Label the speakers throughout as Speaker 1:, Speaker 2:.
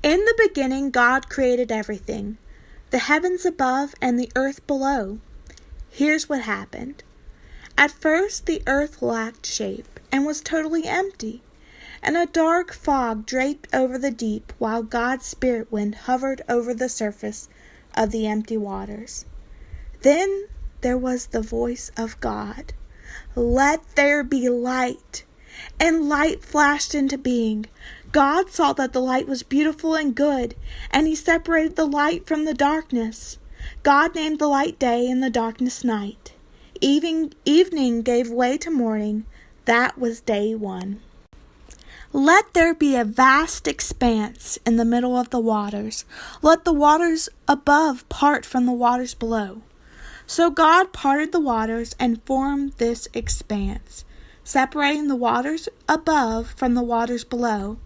Speaker 1: In the beginning, God created everything, the heavens above and the earth below. Here's what happened. At first, the earth lacked shape and was totally empty, and a dark fog draped over the deep while God's spirit wind hovered over the surface of the empty waters. Then there was the voice of God. Let there be light. And light flashed into being. God saw that the light was beautiful and good, and he separated the light from the darkness. God named the light day and the darkness night. Evening gave way to morning. That was day 1. Let there be a vast expanse in the middle of the waters. Let the waters above part from the waters below. So God parted the waters and formed this expanse, separating the waters above from the waters below.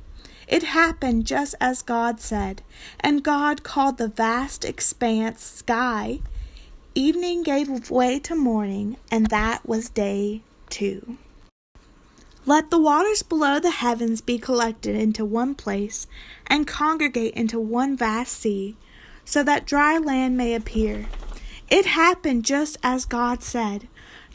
Speaker 1: It happened just as God said, and God called the vast expanse sky. Evening gave way to morning, and that was day 2. Let the waters below the heavens be collected into one place and congregate into one vast sea, so that dry land may appear. It happened just as God said.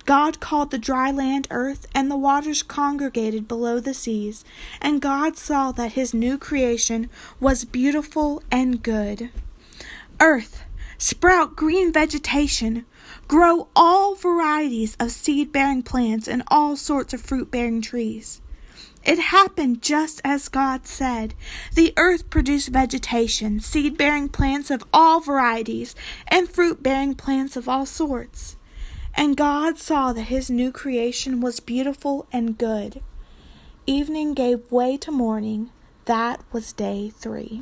Speaker 1: God called the dry land earth, and the waters congregated below the seas, and God saw that his new creation was beautiful and good. Earth, sprout green vegetation, grow all varieties of seed-bearing plants and all sorts of fruit-bearing trees. It happened just as God said. The earth produced vegetation, seed-bearing plants of all varieties, and fruit-bearing plants of all sorts. And God saw that his new creation was beautiful and good. Evening gave way to morning. That was day 3.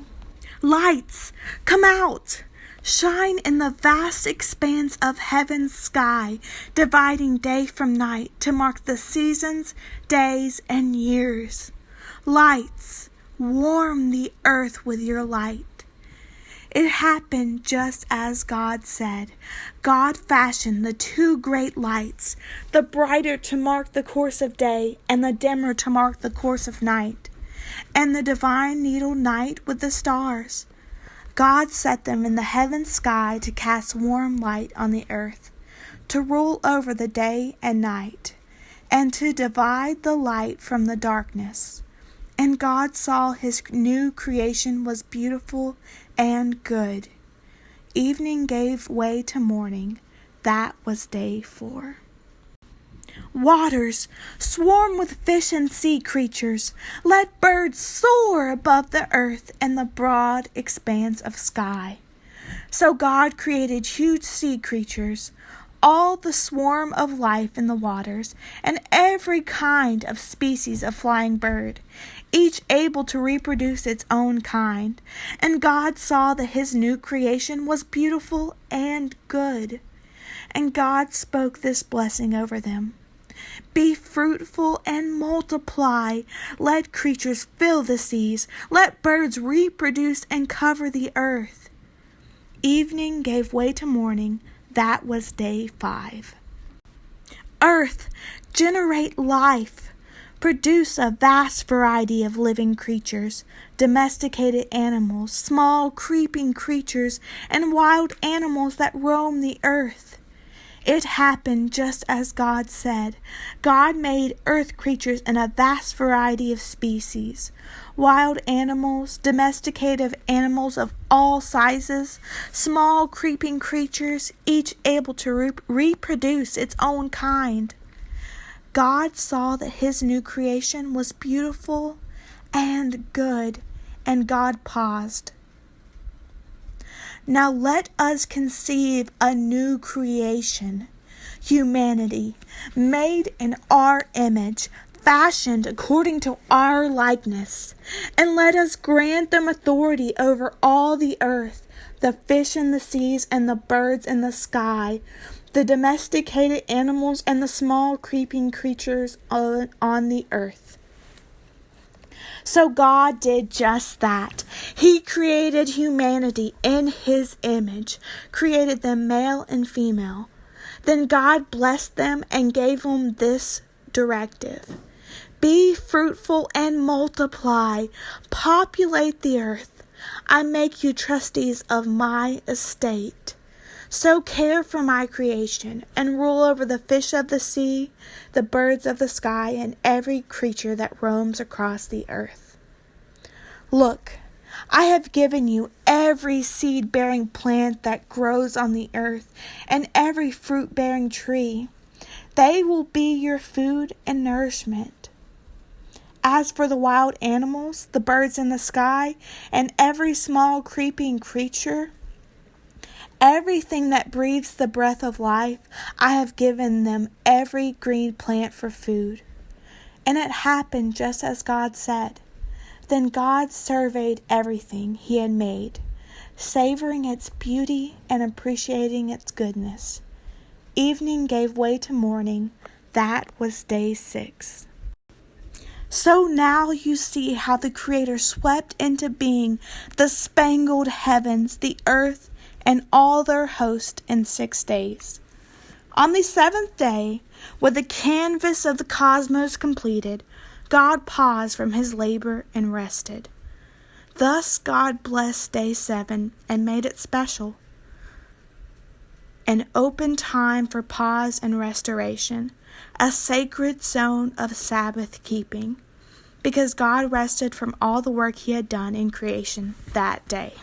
Speaker 1: Lights, come out! Shine in the vast expanse of heaven's sky, dividing day from night to mark the seasons, days, and years. Lights, warm the earth with your light. It happened just as God said. God fashioned the 2 great lights, the brighter to mark the course of day and the dimmer to mark the course of night, and the divine needle night with the stars. God set them in the heaven sky to cast warm light on the earth, to rule over the day and night, and to divide the light from the darkness. And God saw his new creation was beautiful and good. Evening gave way to morning. That was day 4. Waters, swarm with fish and sea creatures. Let birds soar above the earth and the broad expanse of sky. So God created huge sea creatures, all the swarm of life in the waters, and every kind of species of flying bird, each able to reproduce its own kind. And God saw that his new creation was beautiful and good. And God spoke this blessing over them. Be fruitful and multiply. Let creatures fill the seas. Let birds reproduce and cover the earth. Evening gave way to morning. That was day 5. Earth, generate life. Produce a vast variety of living creatures, domesticated animals, small creeping creatures, and wild animals that roam the earth. It happened just as God said. God made earth creatures in a vast variety of species, wild animals, domesticated animals of all sizes, small creeping creatures, each able to reproduce its own kind. God saw that his new creation was beautiful and good, and God paused. Now let us conceive a new creation, humanity, made in our image, fashioned according to our likeness, and let us grant them authority over all the earth, the fish in the seas and the birds in the sky, the domesticated animals and the small creeping creatures on the earth. So God did just that. He created humanity in his image, created them male and female. Then God blessed them and gave them this directive. Be fruitful and multiply. Populate the earth. I make you trustees of my estate. So care for my creation, and rule over the fish of the sea, the birds of the sky, and every creature that roams across the earth. Look, I have given you every seed-bearing plant that grows on the earth, and every fruit-bearing tree. They will be your food and nourishment. As for the wild animals, the birds in the sky, and every small creeping creature, everything that breathes the breath of life, I have given them every green plant for food. And it happened just as God said. Then God surveyed everything he had made, savoring its beauty and appreciating its goodness. Evening gave way to morning. That was day 6. So now you see how the Creator swept into being the spangled heavens, the earth, and all their host in 6 days. On the 7th day, with the canvas of the cosmos completed, God paused from his labor and rested. Thus God blessed day 7 and made it special, an open time for pause and restoration, a sacred zone of Sabbath keeping, because God rested from all the work he had done in creation that day.